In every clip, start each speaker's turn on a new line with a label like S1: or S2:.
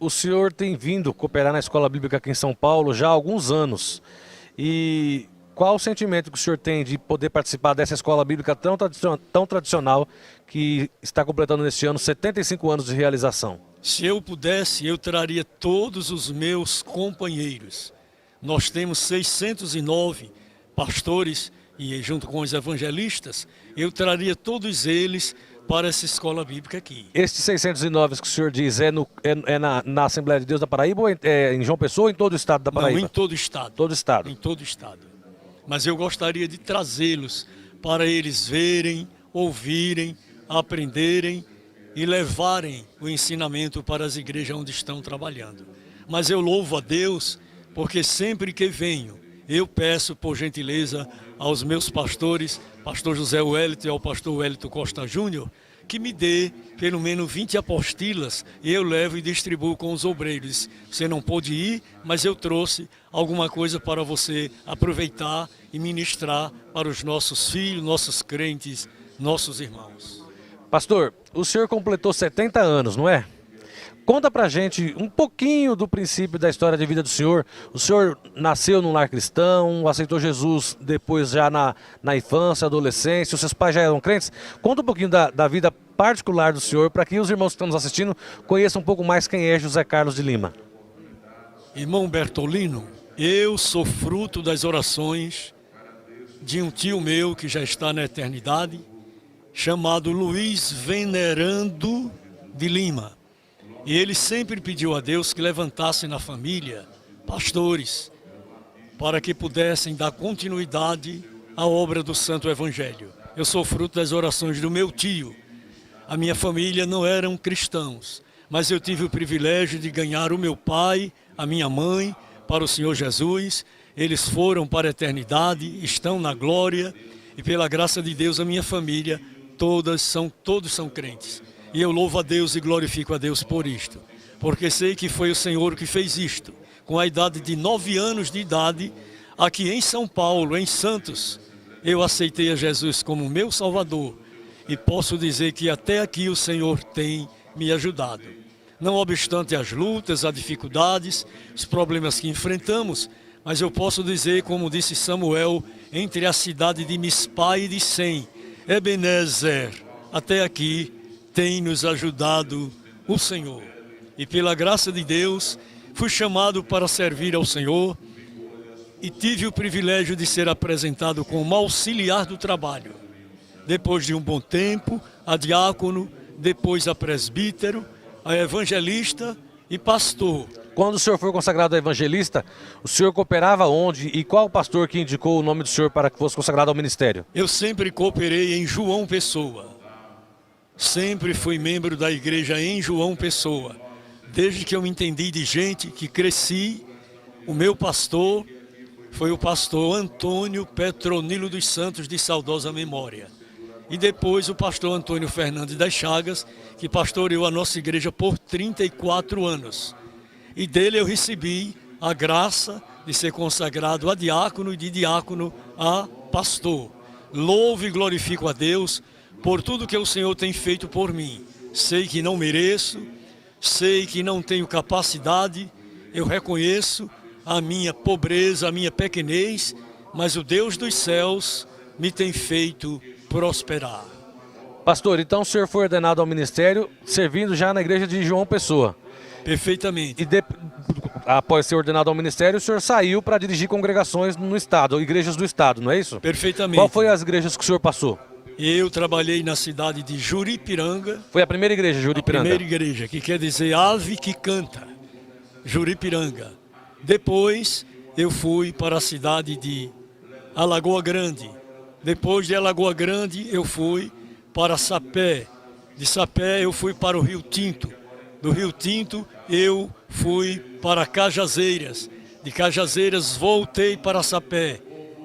S1: o senhor tem vindo cooperar na Escola Bíblica aqui em São Paulo já há alguns anos. E qual o sentimento que o senhor tem de poder participar dessa Escola Bíblica tão tradicional que está completando neste ano 75 anos de realização?
S2: Se eu pudesse, eu traria todos os meus companheiros. Nós temos 609 pastores e junto com os evangelistas, eu traria todos eles para essa escola bíblica aqui.
S1: Estes 609 que o senhor diz na Assembleia de Deus da Paraíba ou em João Pessoa ou em todo o estado da Paraíba?
S2: Não, em todo o estado.
S1: Todo o estado.
S2: Em todo o estado. Mas eu gostaria de trazê-los para eles verem, ouvirem, aprenderem e levarem o ensinamento para as igrejas onde estão trabalhando. Mas eu louvo a Deus porque sempre que venho, eu peço por gentileza aos meus pastores, pastor José Wellington e ao pastor Wellington Costa Júnior, que me dê pelo menos 20 apostilas e eu levo e distribuo com os obreiros. Você não pôde ir, mas eu trouxe alguma coisa para você aproveitar e ministrar para os nossos filhos, nossos crentes, nossos irmãos.
S1: Pastor, o senhor completou 70 anos, não é? Conta pra gente um pouquinho do princípio da história de vida do senhor. O senhor nasceu num lar cristão, aceitou Jesus depois já na infância, adolescência, os seus pais já eram crentes. Conta um pouquinho da vida particular do senhor para que os irmãos que estão nos assistindo conheçam um pouco mais quem é José Carlos de Lima.
S2: Irmão Bertolino, eu sou fruto das orações de um tio meu que já está na eternidade, chamado Luiz Venerando de Lima. E ele sempre pediu a Deus que levantasse na família pastores para que pudessem dar continuidade à obra do Santo Evangelho. Eu sou fruto das orações do meu tio. A minha família não eram cristãos, mas eu tive o privilégio de ganhar o meu pai, a minha mãe, para o Senhor Jesus. Eles foram para a eternidade, estão na glória e pela graça de Deus a minha família, todos são crentes. E eu louvo a Deus e glorifico a Deus por isto, porque sei que foi o Senhor que fez isto. Com a idade de 9 anos de idade, aqui em São Paulo, em Santos, eu aceitei a Jesus como meu Salvador. E posso dizer que até aqui o Senhor tem me ajudado. Não obstante as lutas, as dificuldades, os problemas que enfrentamos, mas eu posso dizer, como disse Samuel, entre a cidade de Mispá e de Sem, Ebenezer, até aqui tem nos ajudado o Senhor. E pela graça de Deus, fui chamado para servir ao Senhor e tive o privilégio de ser apresentado como auxiliar do trabalho. Depois de um bom tempo, a diácono, depois a presbítero, a evangelista e pastor.
S1: Quando o senhor foi consagrado a evangelista, o senhor cooperava onde e qual pastor que indicou o nome do senhor para que fosse consagrado ao ministério?
S2: Eu sempre cooperei em João Pessoa. Sempre fui membro da igreja em João Pessoa. Desde que eu me entendi de gente, que cresci, o meu pastor foi o pastor Antônio Petronilo dos Santos, de saudosa memória. E depois o pastor Antônio Fernandes das Chagas, que pastoreou a nossa igreja por 34 anos. E dele eu recebi a graça de ser consagrado a diácono e de diácono a pastor. Louvo e glorifico a Deus por tudo que o Senhor tem feito por mim. Sei que não mereço, sei que não tenho capacidade, eu reconheço a minha pobreza, a minha pequenez, mas o Deus dos céus me tem feito prosperar.
S1: Pastor, então o senhor foi ordenado ao ministério servindo já na igreja de João Pessoa.
S2: Perfeitamente.
S1: E após ser ordenado ao ministério, o senhor saiu para dirigir congregações no estado, ou igrejas do estado, não é isso?
S2: Perfeitamente.
S1: Qual foi as igrejas que o senhor passou?
S2: Eu trabalhei na cidade de Juripiranga.
S1: Foi a primeira igreja, Juripiranga?
S2: A primeira igreja, que quer dizer ave que canta, Juripiranga. Depois eu fui para a cidade de Alagoa Grande. Depois de Alagoa Grande eu fui para Sapé. De Sapé eu fui para o Rio Tinto. Do Rio Tinto eu fui para Cajazeiras. De Cajazeiras voltei para Sapé.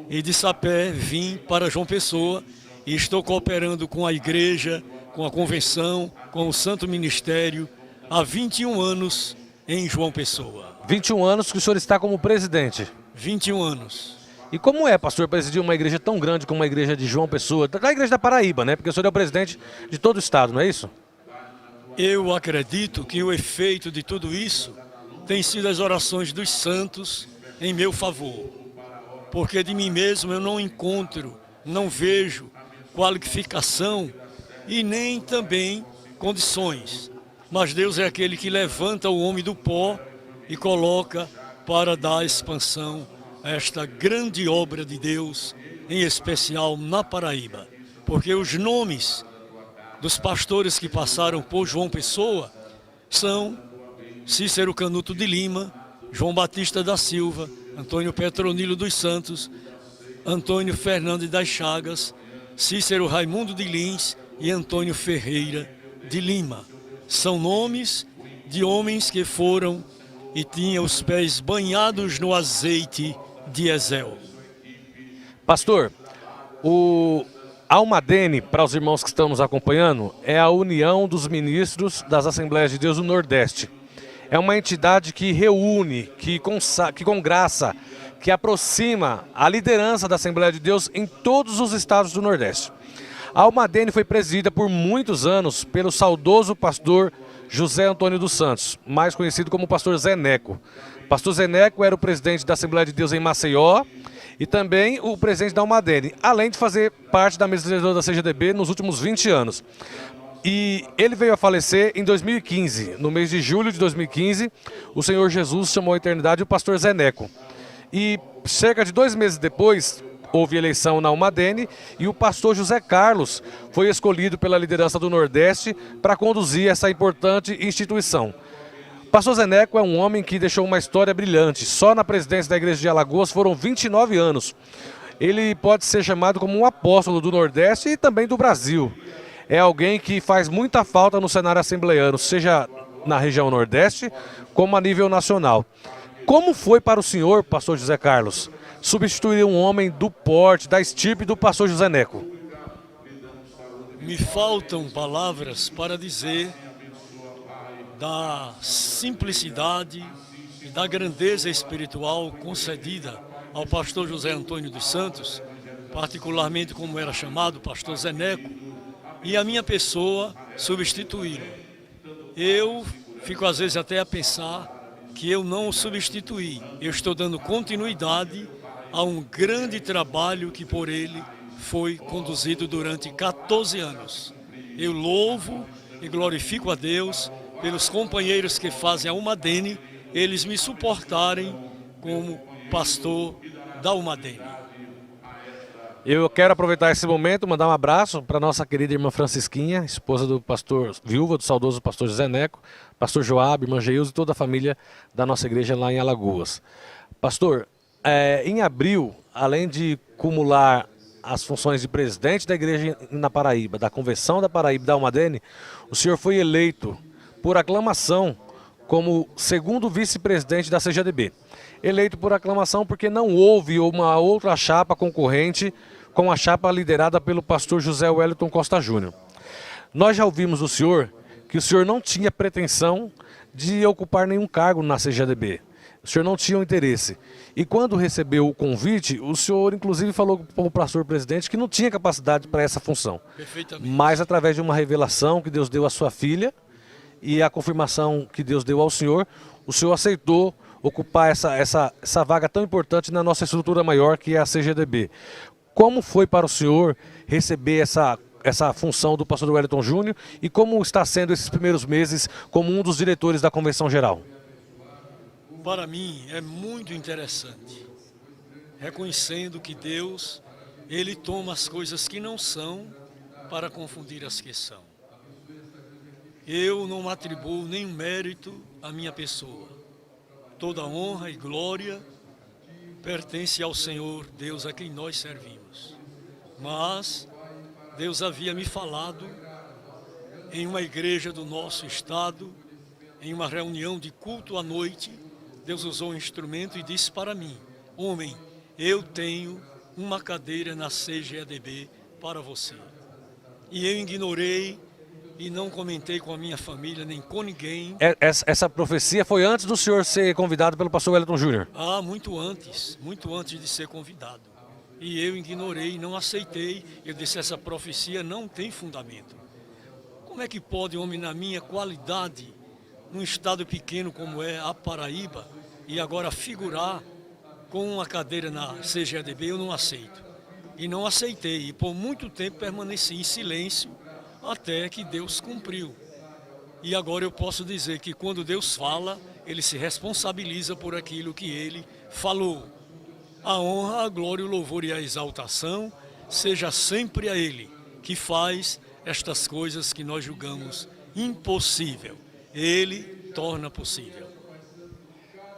S2: E de Sapé vim para João Pessoa. E estou cooperando com a igreja, com a convenção, com o Santo Ministério, há 21 anos em João Pessoa.
S1: 21 anos que o senhor está como presidente.
S2: 21 anos.
S1: E como é, pastor, presidir uma igreja tão grande como a igreja de João Pessoa, da igreja da Paraíba, né? Porque o senhor é o presidente de todo o estado, não é isso?
S2: Eu acredito que o efeito de tudo isso tem sido as orações dos santos em meu favor. Porque de mim mesmo eu não encontro, não vejo qualificação e nem também condições. Mas Deus é aquele que levanta o homem do pó e coloca para dar expansão a esta grande obra de Deus, em especial na Paraíba. Porque os nomes dos pastores que passaram por João Pessoa são Cícero Canuto de Lima, João Batista da Silva, Antônio Petronilo dos Santos, Antônio Fernandes das Chagas, Cícero Raimundo de Lins e Antônio Ferreira de Lima. São nomes de homens que foram e tinham os pés banhados no azeite de Ezel.
S1: Pastor, o Almadene, para os irmãos que estão nos acompanhando, é a União dos Ministros das Assembleias de Deus do Nordeste. É uma entidade que reúne, que congraça, que aproxima a liderança da Assembleia de Deus em todos os estados do Nordeste. A Almadene foi presidida por muitos anos pelo saudoso pastor José Antônio dos Santos, mais conhecido como pastor Zeneco. Pastor Zeneco era o presidente da Assembleia de Deus em Maceió e também o presidente da Almadene, além de fazer parte da mesa diretora da CGDB nos últimos 20 anos. E ele veio a falecer em 2015, no mês de julho de 2015, o Senhor Jesus chamou à eternidade o pastor Zeneco. E cerca de 2 meses depois, houve eleição na Almadene e o pastor José Carlos foi escolhido pela liderança do Nordeste para conduzir essa importante instituição. O pastor Zeneco é um homem que deixou uma história brilhante. Só na presidência da Igreja de Alagoas foram 29 anos. Ele pode ser chamado como um apóstolo do Nordeste e também do Brasil. É alguém que faz muita falta no cenário assembleiano, seja na região Nordeste, como a nível nacional. Como foi para o senhor, pastor José Carlos, substituir um homem do porte, da estirpe do pastor José Neco?
S2: Me faltam palavras para dizer da simplicidade e da grandeza espiritual concedida ao pastor José Antônio dos Santos, particularmente como era chamado, pastor Zeneco, e a minha pessoa substituí-lo. Eu fico às vezes até a pensar que eu não o substituí, eu estou dando continuidade a um grande trabalho que por ele foi conduzido durante 14 anos. Eu louvo e glorifico a Deus pelos companheiros que fazem a Almadene, eles me suportarem como pastor da Almadene.
S1: Eu quero aproveitar esse momento, mandar um abraço para nossa querida irmã Francisquinha, esposa do pastor, viúva do saudoso pastor José Neco, pastor Joab, irmã Geilza e toda a família da nossa igreja lá em Alagoas. Pastor, em abril, além de cumular as funções de presidente da igreja na Paraíba, da Convenção da Paraíba da Almadene, o senhor foi eleito por aclamação como segundo vice-presidente da CGDB. Eleito por aclamação porque não houve uma outra chapa concorrente com a chapa liderada pelo pastor José Wellington Costa Júnior. Nós já ouvimos do senhor que o senhor não tinha pretensão de ocupar nenhum cargo na CGDB. O senhor não tinha interesse. E quando recebeu o convite, o senhor inclusive falou para o pastor presidente que não tinha capacidade para essa função.
S2: Perfeitamente.
S1: Mas através de uma revelação que Deus deu à sua filha e a confirmação que Deus deu ao senhor, o senhor aceitou ocupar essa vaga tão importante na nossa estrutura maior que é a CGDB. Como foi para o senhor receber essa função do pastor Wellington Júnior e como está sendo esses primeiros meses como um dos diretores da Convenção Geral?
S2: Para mim é muito interessante, reconhecendo que Deus, Ele toma as coisas que não são para confundir as que são. Eu não atribuo nenhum mérito à minha pessoa. Toda honra e glória pertence ao Senhor, Deus a quem nós servimos. Mas Deus havia me falado em uma igreja do nosso estado, em uma reunião de culto à noite, Deus usou um instrumento e disse para mim: homem, eu tenho uma cadeira na CGADB para você. E eu ignorei e não comentei com a minha família, nem com ninguém.
S1: Essa profecia foi antes do senhor ser convidado pelo pastor Wellington Júnior?
S2: Ah, muito antes de ser convidado. E eu ignorei, não aceitei. Eu disse, essa profecia não tem fundamento. como é que pode um homem na minha qualidade, num estado pequeno como é a Paraíba, e agora figurar com uma cadeira na CGADB? Eu não aceito. E não aceitei, e por muito tempo permaneci em silêncio até que Deus cumpriu. E agora eu posso dizer que quando Deus fala, Ele se responsabiliza por aquilo que Ele falou. A honra, a glória, o louvor e a exaltação seja sempre a Ele, que faz estas coisas que nós julgamos impossível. Ele torna possível.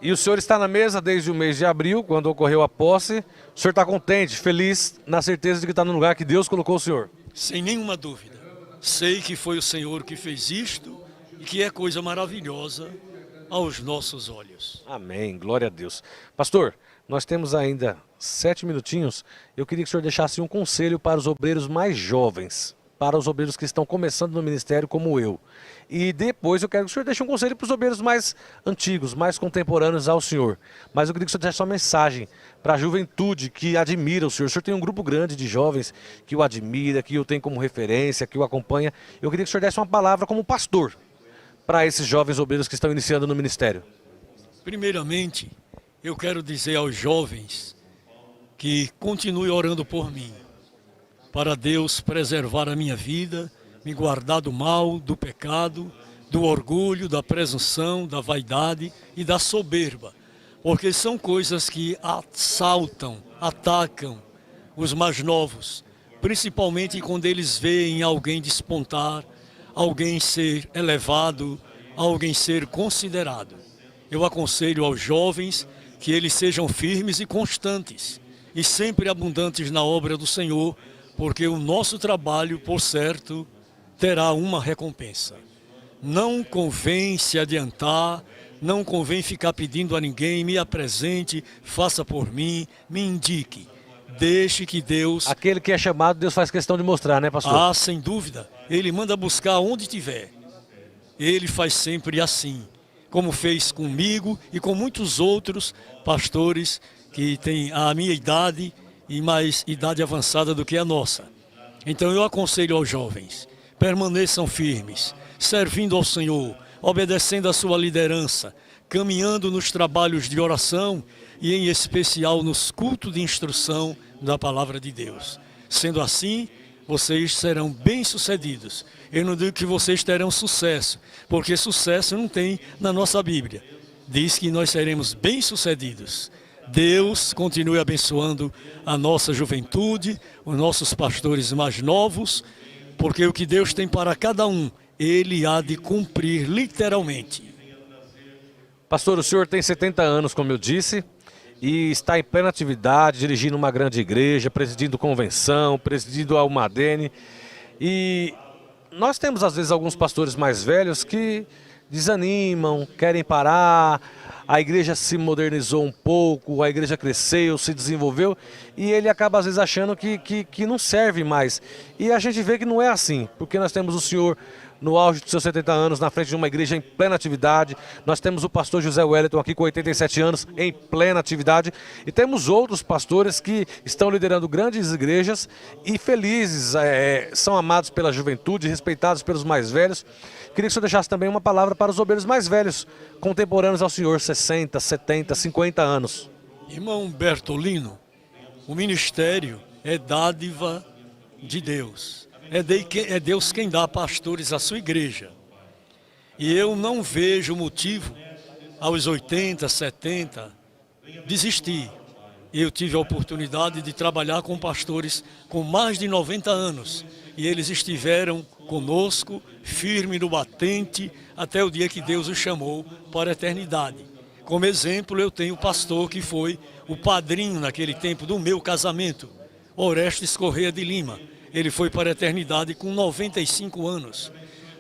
S1: E o senhor está na mesa desde o mês de abril, quando ocorreu a posse. O senhor está contente, feliz, na certeza de que está no lugar que Deus colocou o senhor?
S2: Sem nenhuma dúvida. Sei que foi o Senhor que fez isto e que é coisa maravilhosa aos nossos olhos.
S1: Amém, glória a Deus. Pastor, nós temos ainda 7 minutinhos. Eu queria que o senhor deixasse um conselho para os obreiros mais jovens, para os obreiros que estão começando no ministério como eu. E depois eu quero que o senhor deixe um conselho para os obreiros mais antigos, mais contemporâneos ao senhor. Mas eu queria que o senhor deixasse uma mensagem para a juventude que admira o senhor. O senhor tem um grupo grande de jovens que o admira, que o tem como referência, que o acompanha. Eu queria que o senhor desse uma palavra como pastor para esses jovens obreiros que estão iniciando no ministério.
S2: Primeiramente, eu quero dizer aos jovens que continue orando por mim, para Deus preservar a minha vida, me guardar do mal, do pecado, do orgulho, da presunção, da vaidade e da soberba. Porque são coisas que assaltam, atacam os mais novos, principalmente quando eles veem alguém despontar, alguém ser elevado, alguém ser considerado. Eu aconselho aos jovens que eles sejam firmes e constantes, e sempre abundantes na obra do Senhor, porque o nosso trabalho, por certo, terá uma recompensa. Não convém se adiantar, não convém ficar pedindo a ninguém, me apresente, faça por mim, me indique. Deixe que Deus...
S1: Aquele que é chamado, Deus faz questão de mostrar, né, pastor?
S2: Ah, sem dúvida. Ele manda buscar onde tiver. Ele faz sempre assim, como fez comigo e com muitos outros pastores que têm a minha idade e mais idade avançada do que a nossa. Então eu aconselho aos jovens, permaneçam firmes, servindo ao Senhor, obedecendo a sua liderança, caminhando nos trabalhos de oração e em especial nos cultos de instrução da palavra de Deus. Sendo assim, vocês serão bem-sucedidos. Eu não digo que vocês terão sucesso, porque sucesso não tem na nossa Bíblia. Diz que nós seremos bem-sucedidos. Deus continue abençoando a nossa juventude, os nossos pastores mais novos, porque o que Deus tem para cada um, Ele há de cumprir literalmente.
S1: Pastor, o senhor tem 70 anos, como eu disse, e está em plena atividade, dirigindo uma grande igreja, presidindo convenção, presidindo a Almadene. E nós temos, às vezes, alguns pastores mais velhos que desanimam, querem parar. A igreja se modernizou um pouco, a igreja cresceu, se desenvolveu, e ele acaba às vezes achando que não serve mais. E a gente vê que não é assim, porque nós temos o senhor no auge dos seus 70 anos, na frente de uma igreja em plena atividade. Nós temos o pastor José Wellington aqui com 87 anos, em plena atividade. E temos outros pastores que estão liderando grandes igrejas e felizes, são amados pela juventude, respeitados pelos mais velhos. Queria que o senhor deixasse também uma palavra para os obreiros mais velhos, contemporâneos ao senhor, 60, 70, 50 anos.
S2: Irmão Bertolino, o ministério é dádiva de Deus. É Deus quem dá pastores à sua igreja. E eu não vejo motivo, aos 80, 70, desistir. Eu tive a oportunidade de trabalhar com pastores com mais de 90 anos. E eles estiveram conosco, firme no batente, até o dia que Deus os chamou para a eternidade. Como exemplo, eu tenho o pastor que foi o padrinho naquele tempo do meu casamento, Orestes Correia de Lima. Ele foi para a eternidade com 95 anos.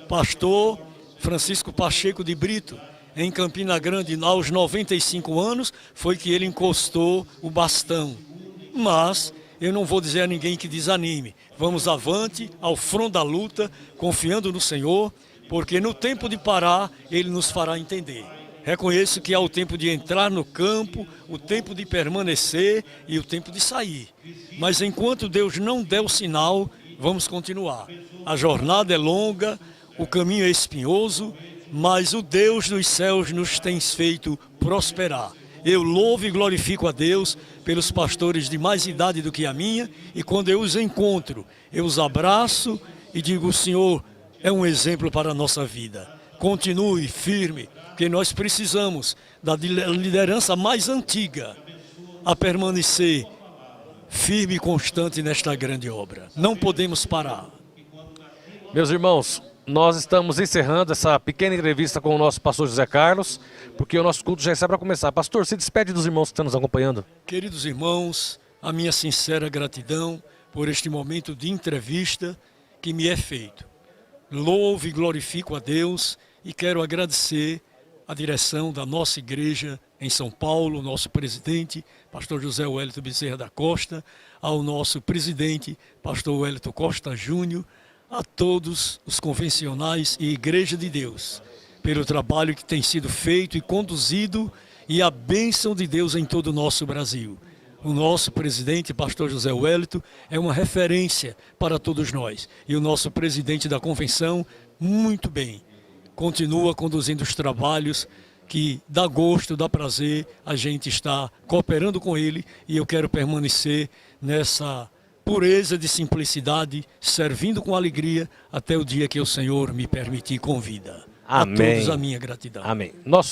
S2: Pastor Francisco Pacheco de Brito, em Campina Grande, aos 95 anos, foi que ele encostou o bastão. Mas eu não vou dizer a ninguém que desanime. Vamos avante, ao front da luta, confiando no Senhor, porque no tempo de parar, Ele nos fará entender. Reconheço que há o tempo de entrar no campo, o tempo de permanecer e o tempo de sair. Mas enquanto Deus não der o sinal, vamos continuar. A jornada é longa, o caminho é espinhoso, mas o Deus dos céus nos tem feito prosperar. Eu louvo e glorifico a Deus pelos pastores de mais idade do que a minha, e quando eu os encontro, eu os abraço e digo: o Senhor é um exemplo para a nossa vida. Continue firme, porque nós precisamos da liderança mais antiga a permanecer firme e constante nesta grande obra. Não podemos parar.
S1: Meus irmãos, nós estamos encerrando essa pequena entrevista com o nosso pastor José Carlos, porque o nosso culto já está para começar. Pastor, se despede dos irmãos que estão nos acompanhando.
S2: Queridos irmãos, a minha sincera gratidão por este momento de entrevista que me é feito. Louvo e glorifico a Deus e quero agradecer a direção da nossa igreja em São Paulo, nosso presidente, pastor José Wellington Bezerra da Costa, ao nosso presidente, pastor Wellington Costa Júnior, a todos os convencionais e Igreja de Deus, pelo trabalho que tem sido feito e conduzido e a bênção de Deus em todo o nosso Brasil. O nosso presidente, pastor José Wellington, é uma referência para todos nós. E o nosso presidente da convenção, muito bem, continua conduzindo os trabalhos que dá gosto, dá prazer, a gente está cooperando com ele e eu quero permanecer nessa pureza de simplicidade, servindo com alegria até o dia que o Senhor me permitir com vida.
S1: Amém.
S2: A todos a minha gratidão.
S1: Amém. Nosso